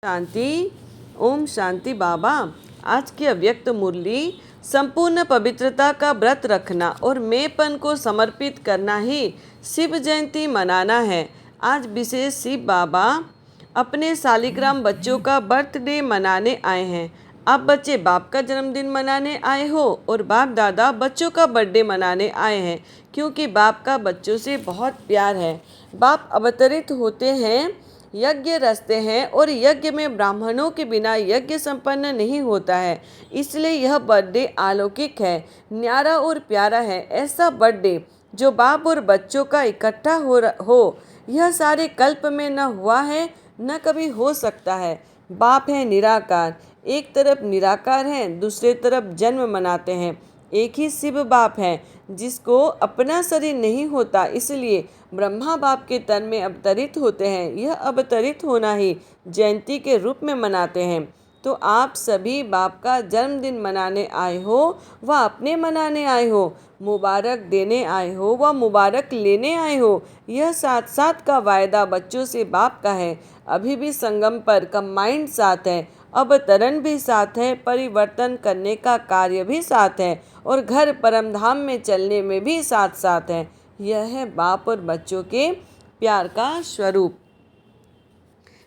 शांति। ओम शांति बाबा। आज की अव्यक्त मुरली संपूर्ण पवित्रता का व्रत रखना और मैंपन को समर्पित करना ही शिव जयंती मनाना है। आज विशेष शिव बाबा अपने शालिग्राम बच्चों का बर्थडे मनाने आए हैं। आप बच्चे बाप का जन्मदिन मनाने आए हो और बाप दादा बच्चों का बर्थडे मनाने आए हैं, क्योंकि बाप का बच्चों से बहुत प्यार है। बाप अवतरित होते हैं, यज्ञ रचते हैं और यज्ञ में ब्राह्मणों के बिना यज्ञ संपन्न नहीं होता है। इसलिए यह बर्थडे अलौकिक है, न्यारा और प्यारा है। ऐसा बर्थडे जो बाप और बच्चों का इकट्ठा हो यह सारे कल्प में न हुआ है, न कभी हो सकता है। बाप है निराकार, एक तरफ निराकार है, दूसरे तरफ जन्म मनाते हैं। एक ही शिव बाप है जिसको अपना शरीर नहीं होता, इसलिए ब्रह्मा बाप के तन में अवतरित होते हैं। यह अवतरित होना ही जयंती के रूप में मनाते हैं। तो आप सभी बाप का जन्मदिन मनाने आए हो व अपने मनाने आए हो, मुबारक देने आए हो व मुबारक लेने आए हो। यह साथ साथ का वायदा बच्चों से बाप का है। अभी भी संगम पर कंबाइंड साथ है, अवतरण भी साथ है, परिवर्तन करने का कार्य भी साथ है और घर परमधाम में चलने में भी साथ साथ है। यह है बाप और बच्चों के प्यार का स्वरूप।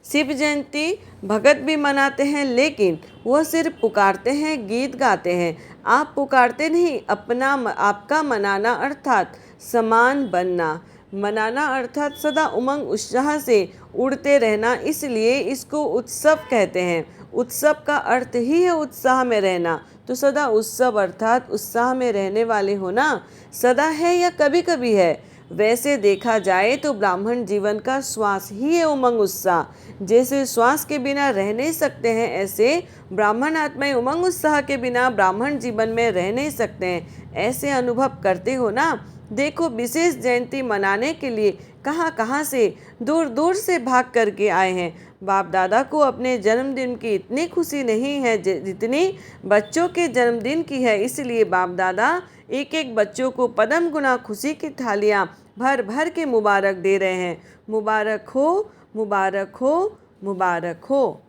शिव जयंती भगत भी मनाते हैं, लेकिन वह सिर्फ पुकारते हैं, गीत गाते हैं। आप पुकारते नहीं, अपना आपका मनाना अर्थात समान बनना। मनाना अर्थात सदा उमंग उत्साह से उड़ते रहना, इसलिए इसको उत्सव कहते हैं। उत्सव का अर्थ ही है उत्साह में रहना। तो सदा उत्सव अर्थात उत्साह में रहने वाले होना सदा है या कभी कभी है। वैसे देखा जाए तो ब्राह्मण जीवन का श्वास ही है उमंग उत्साह। जैसे श्वास के बिना रह नहीं सकते हैं, ऐसे ब्राह्मण आत्माएं उमंग उत्साह के बिना ब्राह्मण जीवन में रह नहीं सकते हैं। ऐसे अनुभव करते हो ना। देखो, विशेष जयंती मनाने के लिए कहाँ कहाँ से दूर दूर से भाग करके आए हैं। बाप दादा को अपने जन्मदिन की इतनी खुशी नहीं है जितनी बच्चों के जन्मदिन की है। इसलिए बाप दादा एक एक बच्चों को पदम गुना खुशी की थालियाँ भर भर के मुबारक दे रहे हैं। मुबारक हो, मुबारक हो, मुबारक हो।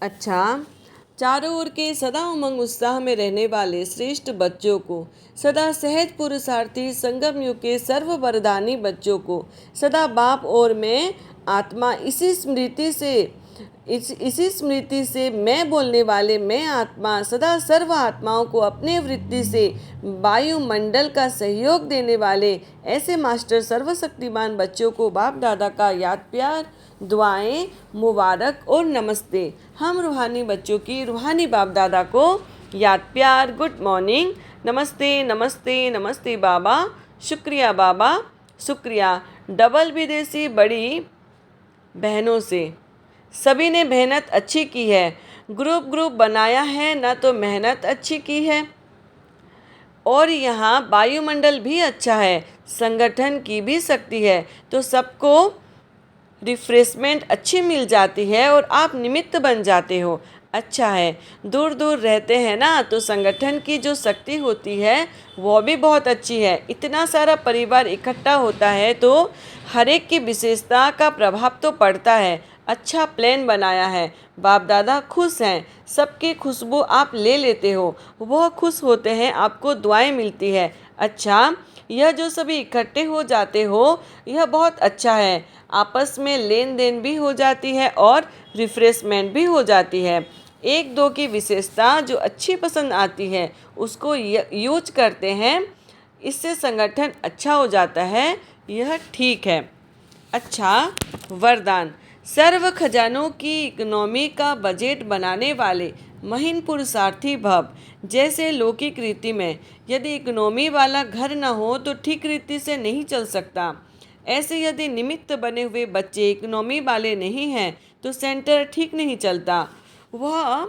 अच्छा, चारों ओर के सदा उमंग उत्साह में रहने वाले श्रेष्ठ बच्चों को, सदा सहज पुरुषार्थी संगम युग के सर्व वरदानी बच्चों को, सदा बाप और मैं आत्मा इसी स्मृति से मैं बोलने वाले मैं आत्मा सदा सर्व आत्माओं को अपने वृत्ति से वायुमंडल का सहयोग देने वाले ऐसे मास्टर सर्वशक्तिमान बच्चों को बाप दादा का याद प्यार, दुआएं, मुबारक और नमस्ते। हम रूहानी बच्चों की रूहानी बाप दादा को याद प्यार, गुड मॉर्निंग, नमस्ते नमस्ते नमस्ते बाबा, शुक्रिया बाबा, शुक्रिया। डबल विदेशी बड़ी बहनों से सभी ने मेहनत अच्छी की है, ग्रुप ग्रुप बनाया है ना, तो मेहनत अच्छी की है। और यहाँ वायुमंडल भी अच्छा है, संगठन की भी शक्ति है, तो सबको रिफ्रेशमेंट अच्छी मिल जाती है और आप निमित्त बन जाते हो। अच्छा है, दूर दूर रहते हैं ना, तो संगठन की जो शक्ति होती है वो भी बहुत अच्छी है। इतना सारा परिवार इकट्ठा होता है तो हर एक की विशेषता का प्रभाव तो पड़ता है। अच्छा प्लान बनाया है, बाप दादा खुश हैं, सबकी खुशबू आप ले लेते हो, वह खुश होते हैं, आपको दुआएं मिलती है। अच्छा, यह जो सभी इकट्ठे हो जाते हो यह बहुत अच्छा है। आपस में लेन देन भी हो जाती है और रिफ्रेशमेंट भी हो जाती है। एक दो की विशेषता जो अच्छी पसंद आती है उसको यूज करते हैं, इससे संगठन अच्छा हो जाता है, यह ठीक है। अच्छा, वरदान। सर्व खजानों की इकोनॉमी का बजट बनाने वाले महीन पुरुषार्थी भव। जैसे लौकिक रीति में यदि इकोनॉमी वाला घर न हो तो ठीक रीति से नहीं चल सकता, ऐसे यदि निमित्त बने हुए बच्चे इकोनॉमी वाले नहीं हैं तो सेंटर ठीक नहीं चलता। वह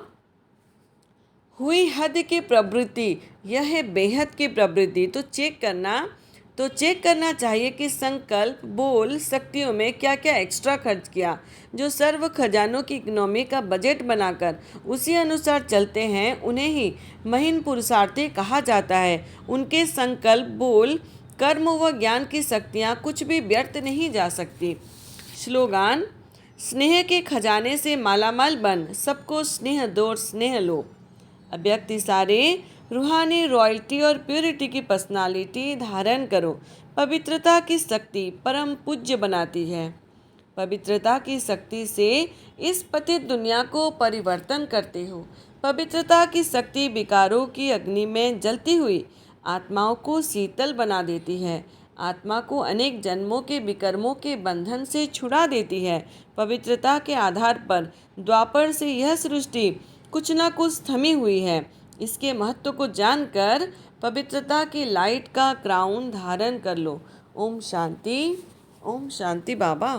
हुई हद की प्रवृत्ति, यह है बेहद की प्रवृत्ति। तो चेक करना चाहिए कि संकल्प बोल शक्तियों में क्या क्या एक्स्ट्रा खर्च किया। जो सर्व खजानों की इकोनॉमी का बजट बनाकर उसी अनुसार चलते हैं उन्हें ही महीन पुरुषार्थी कहा जाता है। उनके संकल्प बोल कर्म व ज्ञान की शक्तियाँ कुछ भी व्यर्थ नहीं जा सकती। स्लोगान। स्नेह के खजाने से मालामाल बन, सबको स्नेह दो और स्नेह लो। अव्यक्त इशारे रूहानी रॉयल्टी और प्योरिटी की पर्सनालिटी धारण करो। पवित्रता की शक्ति परम पूज्य बनाती है। पवित्रता की शक्ति से इस पतित दुनिया को परिवर्तन करते हो। पवित्रता की शक्ति विकारों की अग्नि में जलती हुई आत्माओं को शीतल बना देती है। आत्मा को अनेक जन्मों के विकर्मों के बंधन से छुड़ा देती है। पवित्रता के आधार पर द्वापर से यह सृष्टि कुछ न कुछ थमी हुई है। इसके महत्व को जानकर पवित्रता की लाइट का क्राउन धारण कर लो। ओम शांति। ओम शांति बाबा।